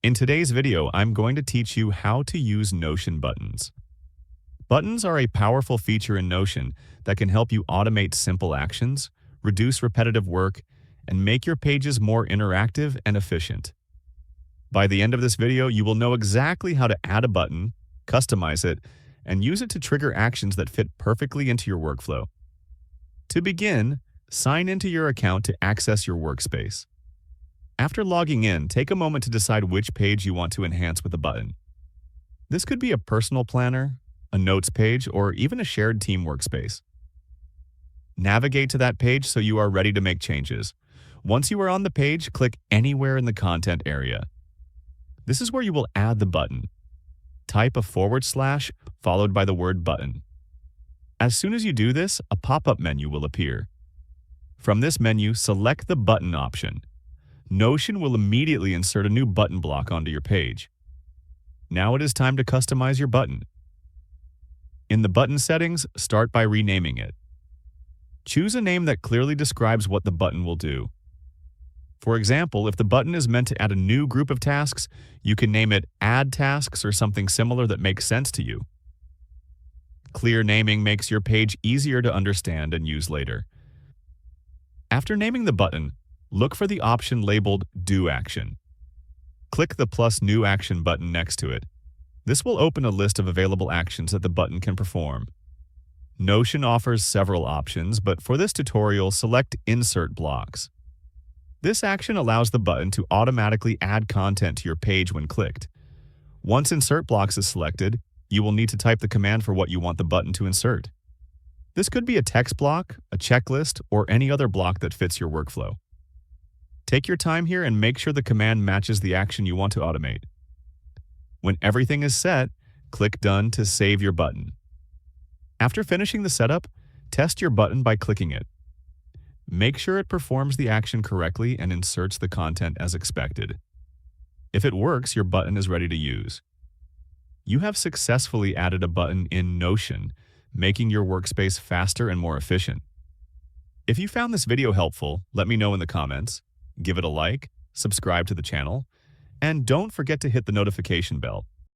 In today's video, I'm going to teach you how to use Notion buttons. Buttons are a powerful feature in Notion that can help you automate simple actions, reduce repetitive work, and make your pages more interactive and efficient. By the end of this video, you will know exactly how to add a button, customize it, and use it to trigger actions that fit perfectly into your workflow. To begin, sign into your account to access your workspace. After logging in, take a moment to decide which page you want to enhance with a button. This could be a personal planner, a notes page, or even a shared team workspace. Navigate to that page so you are ready to make changes. Once you are on the page, click anywhere in the content area. This is where you will add the button. Type a / followed by the word button. As soon as you do this, a pop-up menu will appear. From this menu, select the button option. Notion will immediately insert a new button block onto your page. Now it is time to customize your button. In the button settings, start by renaming it. Choose a name that clearly describes what the button will do. For example, if the button is meant to add a new group of tasks, you can name it Add Tasks or something similar that makes sense to you. Clear naming makes your page easier to understand and use later. After naming the button, look for the option labeled Do Action. Click the plus New Action button next to it. This will open a list of available actions that the button can perform. Notion offers several options, but for this tutorial, select Insert Blocks. This action allows the button to automatically add content to your page when clicked. Once Insert Blocks is selected, you will need to type the command for what you want the button to insert. This could be a text block, a checklist, or any other block that fits your workflow. Take your time here and make sure the command matches the action you want to automate. When everything is set, click Done to save your button. After finishing the setup, test your button by clicking it. Make sure it performs the action correctly and inserts the content as expected. If it works, your button is ready to use. You have successfully added a button in Notion, making your workspace faster and more efficient. If you found this video helpful, let me know in the comments. Give it a like, subscribe to the channel, and don't forget to hit the notification bell.